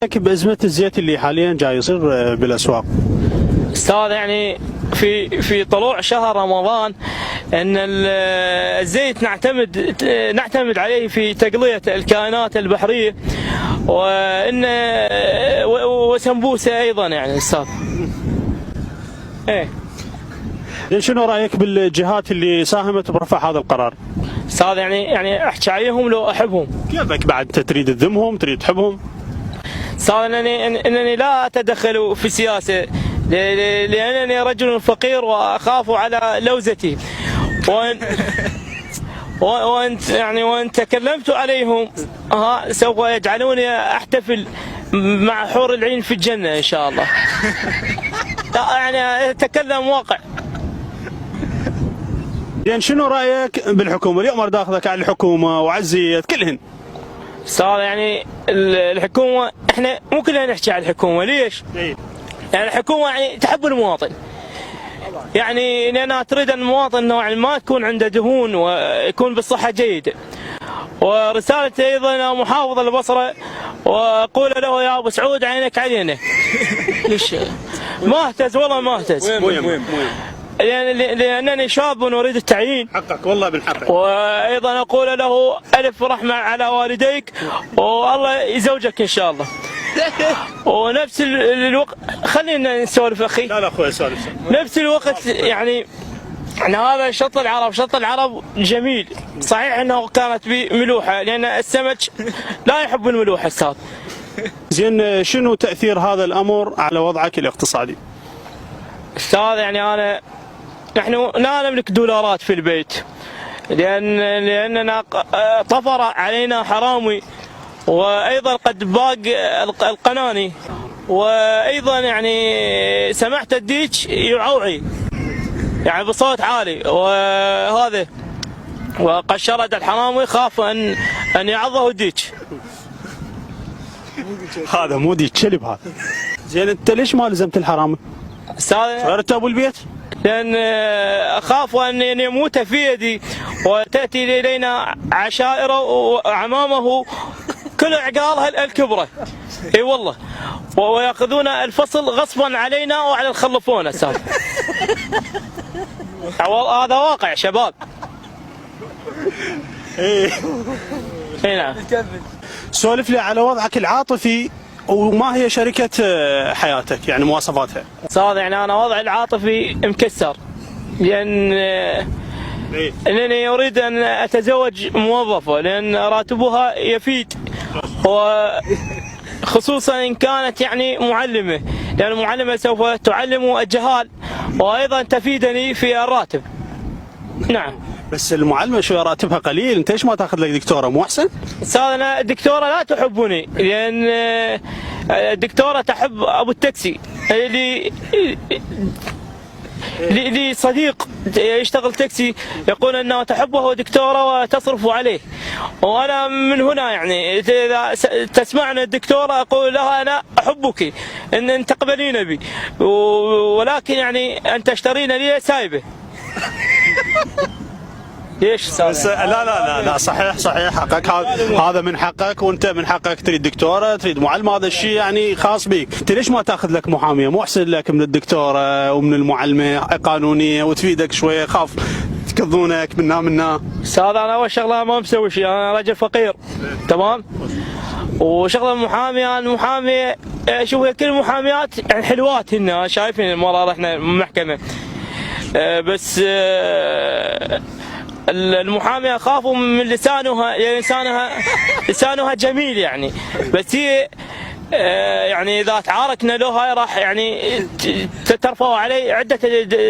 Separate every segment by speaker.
Speaker 1: بأزمة الزيت اللي حاليا جاي يصير بالأسواق.
Speaker 2: استاذ يعني في طلوع شهر رمضان ان الزيت نعتمد عليه في تقلية الكائنات البحرية وسمبوسة ايضا يعني استاذ. ايه
Speaker 1: شنو رأيك بالجهات اللي ساهمت برفع هذا القرار؟
Speaker 2: استاذ يعني احكي عليهم لو احبهم.
Speaker 1: كيفك بعد تريد تذمهم تريد تحبهم؟
Speaker 2: استاذ انني لا اتدخل في السياسة لأنني رجل فقير وأخاف على لوزتي وإن تكلمت عليهم سوف يجعلوني أحتفل مع حور العين في الجنة إن شاء الله. يعني أتكلم واقع.
Speaker 1: يعني شنو رأيك بالحكومة؟ اليوم داخلك على الحكومة وعلى الزيت كلهن.
Speaker 2: صار يعني الحكومة احنا مو كلنا نحكي على الحكومة، ليش؟ يعني الحكومة يعني تحب المواطن، يعني لأنها تريد المواطن نوعا ما تكون عنده دهون ويكون بالصحة جيدة. ورسالتي أيضا محافظ البصرة وأقول له يا أبو سعود عينك علينا. ليش؟ ما اهتز والله ما اهتز.
Speaker 1: وين
Speaker 2: لأنني شاب ونريد التعيين.
Speaker 1: حقك والله بالحق.
Speaker 2: وأيضا أقول له ألف رحمة على والديك والله يزوجك إن شاء الله. ونفس الوقت خلينا نسولف اخي.
Speaker 1: لا اخوي سولف.
Speaker 2: نفس الوقت يعني هذا شط العرب جميل، صحيح انه كانت بملوحه لان السمك لا يحب الملوحه استاذ.
Speaker 1: زين شنو تاثير هذا الامر على وضعك الاقتصادي؟
Speaker 2: استاذ يعني نحن لا نملك دولارات في البيت لاننا طفر علينا حرامي، وايضا قد باق القناني، وايضا يعني سمعت الديك يعوعي يعني بصوت عالي، وهذا وقد شرد الحرامي خاف ان يعضه الديك.
Speaker 1: هذا مو ديك كلب هذا. زين انت ليش ما لزمت الحرامي؟ غيرت ابو البيت؟
Speaker 2: لان اخاف ان يموت في يدي وتاتي الينا عشائره وعمامه كل عقال الكبرى. اي والله، وياخذون الفصل غصبا علينا وعلى الخلفون استاذ. هذا واقع شباب.
Speaker 1: اي
Speaker 2: نعم.
Speaker 1: سولف لي على وضعك العاطفي وما هي شركة حياتك يعني مواصفاتها؟
Speaker 2: استاذ يعني انا وضعي العاطفي مكسر لان انني اريد ان اتزوج موظفة لان راتبها يفيد، وخصوصا ان كانت يعني معلمة، لان المعلمة سوف تعلم الجهال وايضا تفيدني في الراتب. نعم.
Speaker 1: بس المعلمة شوية راتبها قليل، انت ليش ما تاخذ لك دكتورة مو احسن؟
Speaker 2: استاذ انا الدكتورة لا تحبني لان الدكتورة تحب ابو التاكسي. لي صديق يشتغل تاكسي يقول انه تحبه دكتوره وتصرف عليه، وانا من هنا يعني اذا تسمعنا الدكتوره اقول لها انا احبك ان تقبلين بي، ولكن يعني ان تشترين لي سايبه. ليش؟
Speaker 1: بس لا صحيح حقك، هذا من حقك، وانت من حقك تريد دكتوره تريد معلمه، هذا الشيء يعني خاص بيك. انت ليش ما تاخذ لك محاميه؟ مو احسن لك من الدكتوره ومن المعلمه قانونيه وتفيدك شويه، خاف تكذونك منا.
Speaker 2: استاذ انا اول شغله ما مسوي شيء، انا رجل فقير تمام. وشغله المحاميه شوف كل المحاميات يعني حلوات هن شايفين المره رحنا المحكمه، بس المحامية خافوا من لسانها يعني لسانها جميل يعني، بس هي يعني اذا تعاركنا له هاي راح يعني ترفعوا علي عدة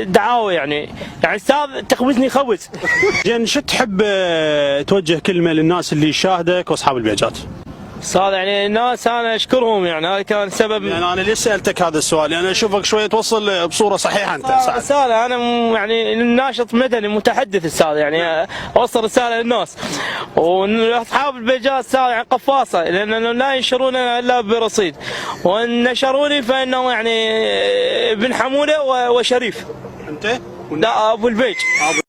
Speaker 2: دعاوى يعني استاذ تخبزني خبز.
Speaker 1: زين شو تحب توجه كلمة للناس اللي يشاهدك واصحاب البيجات؟
Speaker 2: استاذ يعني الناس انا اشكرهم يعني هذا كان سبب.
Speaker 1: يعني انا ليش سالتك هذا السؤال؟ يعني اشوفك شويه توصل بصوره صحيحه انت.
Speaker 2: استاذ انا يعني ناشط مدني متحدث استاذ، يعني اوصل رساله للناس، واصحاب البيجات استاذ يعني قفاصه لانهم لا ينشرون الا برصيد، وان نشروني فانه يعني بن حموده وشريف.
Speaker 1: انت؟
Speaker 2: لا ابو البيج.